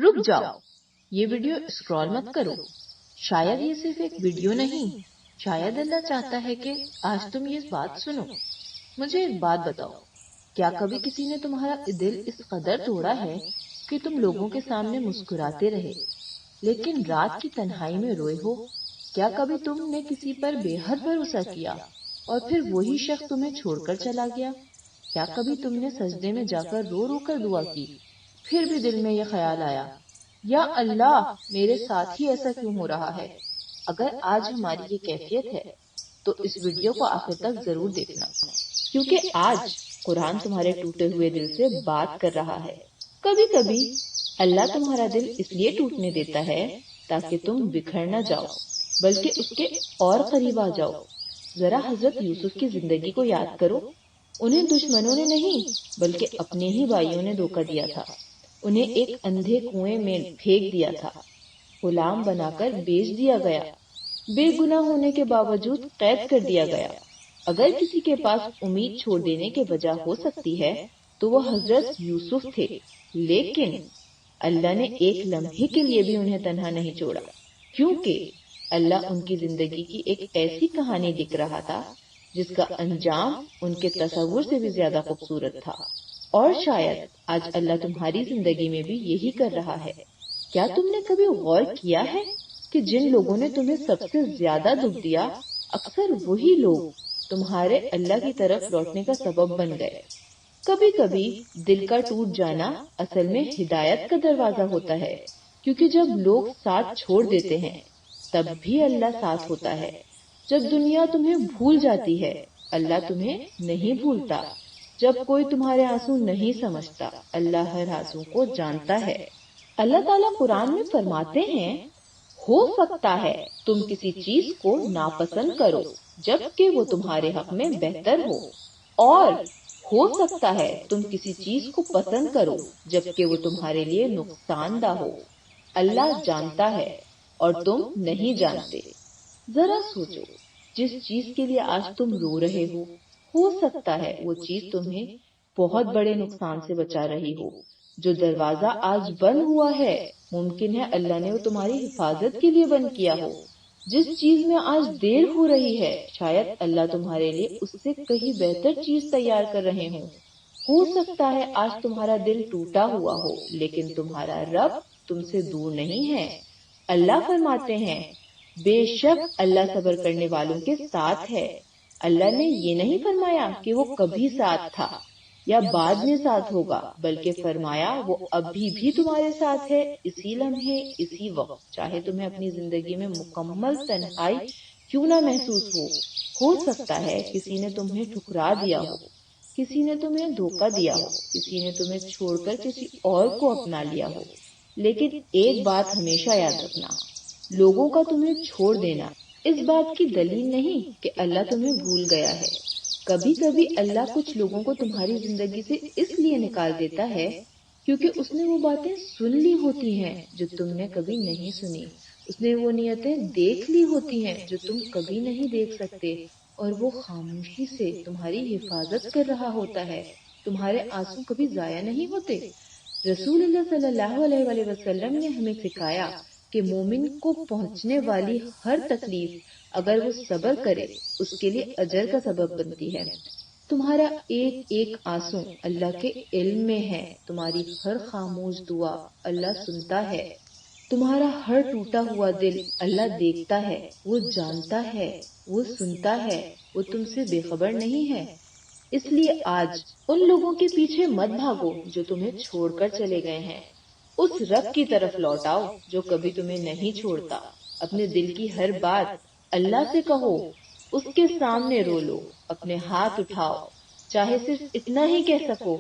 रुक जाओ, ये वीडियो स्क्रॉल मत करो। शायद ये सिर्फ एक वीडियो नहीं, शायद अल्लाह चाहता है कि आज तुम ये बात सुनो। मुझे एक बात बताओ, क्या कभी किसी ने तुम्हारा दिल इस कदर तोड़ा है कि तुम लोगों के सामने मुस्कुराते रहे लेकिन रात की तन्हाई में रोए हो? क्या कभी तुमने किसी पर बेहद भरोसा किया और फिर वही शख्स तुम्हें छोड़कर चला गया? क्या कभी तुमने सजदे में जाकर रो रो कर दुआ की, फिर भी दिल में यह ख्याल आया, या अल्लाह मेरे साथ ही ऐसा क्यों हो रहा है? अगर आज हमारी ये कैफियत है तो इस वीडियो को आखिर तक जरूर देखना, क्योंकि आज कुरान तुम्हारे टूटे हुए दिल से बात कर रहा है। कभी कभी अल्लाह तुम्हारा दिल इसलिए टूटने देता है ताकि तुम बिखर न जाओ, बल्कि उसके और करीब आ जाओ। जरा हजरत यूसुफ की जिंदगी को याद करो। उन्हें दुश्मनों ने नहीं बल्कि अपने ही भाइयों ने धोखा दिया था। उन्हें एक अंधे कुएं में फेंक दिया था, गुलाम बनाकर बेच दिया गया, बेगुनाह होने के बावजूद कैद कर दिया गया। अगर किसी के पास उम्मीद छोड़ देने की वजह हो सकती है तो वो हजरत यूसुफ थे, लेकिन अल्लाह ने एक लम्हे के लिए भी उन्हें तन्हा नहीं छोड़ा, क्योंकि अल्लाह उनकी जिंदगी की एक ऐसी कहानी लिख रहा था जिसका अंजाम उनके तसव्वुर से भी ज्यादा खूबसूरत था। और शायद आज अल्लाह तुम्हारी जिंदगी में भी यही कर रहा है। क्या तुमने कभी गौर किया है कि जिन लोगों ने तुम्हें सबसे ज्यादा दुख दिया, अक्सर वही लोग तुम्हारे अल्लाह की तरफ लौटने का सबब बन गए। कभी कभी दिल का टूट जाना असल में हिदायत का दरवाजा होता है, क्योंकि जब लोग साथ छोड़ देते हैं तब भी अल्लाह साथ होता है। जब दुनिया तुम्हें भूल जाती है, अल्लाह तुम्हें नहीं भूलता। जब कोई तुम्हारे आंसू नहीं समझता, अल्लाह हर आंसू को जानता है। अल्लाह ताला कुरान में फरमाते हैं, हो सकता है तुम किसी चीज को नापसंद करो जबकि वो तुम्हारे हक में बेहतर हो, और हो सकता है तुम किसी चीज को पसंद करो जबकि वो तुम्हारे लिए नुकसानदा हो। अल्लाह जानता है और तुम नहीं जानते। जरा सोचो, जिस चीज के लिए आज तुम रो रहे हो सकता है वो चीज तुम्हें बहुत बड़े नुकसान से बचा रही हो। जो दरवाजा आज बंद हुआ है, मुमकिन है अल्लाह ने वो तुम्हारी हिफाजत के लिए बंद किया हो। जिस चीज में आज देर हो रही है, शायद अल्लाह तुम्हारे लिए उससे कहीं बेहतर चीज तैयार कर रहे हों। हो सकता है आज तुम्हारा दिल टूटा हुआ हो, लेकिन तुम्हारा रब तुमसे दूर नहीं है। अल्लाह फरमाते हैं, बेशक अल्लाह सब्र करने वालों के साथ है। अल्लाह ने ये नहीं फरमाया कि वो कभी साथ था या बाद में साथ होगा, बल्कि फरमाया वो अभी भी तुम्हारे साथ है, इसी लम्हे, इसी वक्त, चाहे तुम्हें अपनी जिंदगी में मुकम्मल तन्हाई क्यों ना महसूस हो सकता है किसी ने तुम्हें ठुकरा दिया हो, किसी ने तुम्हें धोखा दिया हो, किसी ने तुम्हें छोड़कर किसी और को अपना लिया हो, लेकिन एक बात हमेशा याद रखना, लोगों का तुम्हें छोड़ देना इस बात की दलील नहीं कि अल्लाह तुम्हें भूल गया है। कभी कभी अल्लाह कुछ लोगों को तुम्हारी जिंदगी से इसलिए निकाल देता है क्योंकि उसने वो बातें सुन ली होती हैं जो तुमने कभी नहीं सुनी। उसने वो नियतें देख ली होती हैं जो तुम कभी नहीं देख सकते, और वो खामोशी से तुम्हारी हिफाजत कर रहा होता है। तुम्हारे आंसू कभी जाया नहीं होते। रसूलुल्लाह सल्लल्लाहु अलैहि वसल्लम ने हमें सिखाया कि मोमिन को पहुंचने वाली हर तकलीफ अगर वो सब्र करे उसके लिए अजर का सबब बनती है। तुम्हारा एक एक आंसू अल्लाह के इल्म में है। तुम्हारी हर खामोश दुआ अल्लाह सुनता है। तुम्हारा हर टूटा हुआ दिल अल्लाह देखता है, वो जानता है, वो सुनता है, वो तुमसे बेखबर नहीं है। इसलिए आज उन लोगों के पीछे मत भागो जो तुम्हें छोड़कर चले गए हैं। उस रब की तरफ लौट आओ जो कभी तुम्हें नहीं छोड़ता। अपने दिल की हर बात अल्लाह से कहो, उसके सामने रो लो, अपने हाथ उठाओ, चाहे सिर्फ इतना ही कह सको,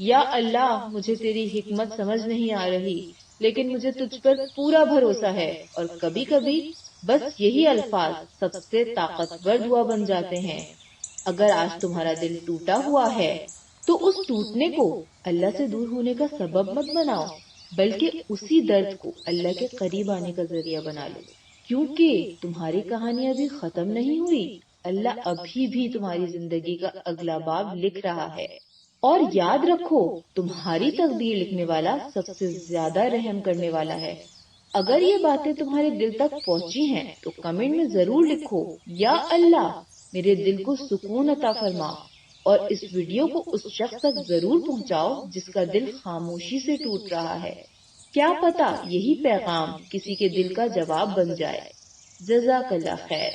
या अल्लाह मुझे तेरी हिकमत समझ नहीं आ रही, लेकिन मुझे तुझ पर पूरा भरोसा है। और कभी कभी बस यही अल्फाज सबसे ताकतवर दुआ बन जाते हैं। अगर आज तुम्हारा दिल टूटा हुआ है तो उस टूटने को अल्लाह से दूर होने का सबब मत बनाओ, बल्कि उसी दर्द को अल्लाह के करीब आने का जरिया बना लो, क्योंकि तुम्हारी कहानी अभी खत्म नहीं हुई। अल्लाह अभी भी तुम्हारी जिंदगी का अगला बाब लिख रहा है। اور یاد رکھو تمہاری تقدیر لکھنے والا سب سے زیادہ رحم کرنے والا ہے۔ اگر یہ باتیں تمہارے دل تک پہنچی ہیں تو کمنٹ میں ضرور لکھو یا اللہ میرے دل کو سکون عطا فرما، اور اس ویڈیو کو اس شخص تک ضرور پہنچاؤ جس کا دل خاموشی سے ٹوٹ رہا ہے۔ کیا پتا یہی پیغام کسی کے دل کا جواب بن جائے۔ جزاک اللہ خیر۔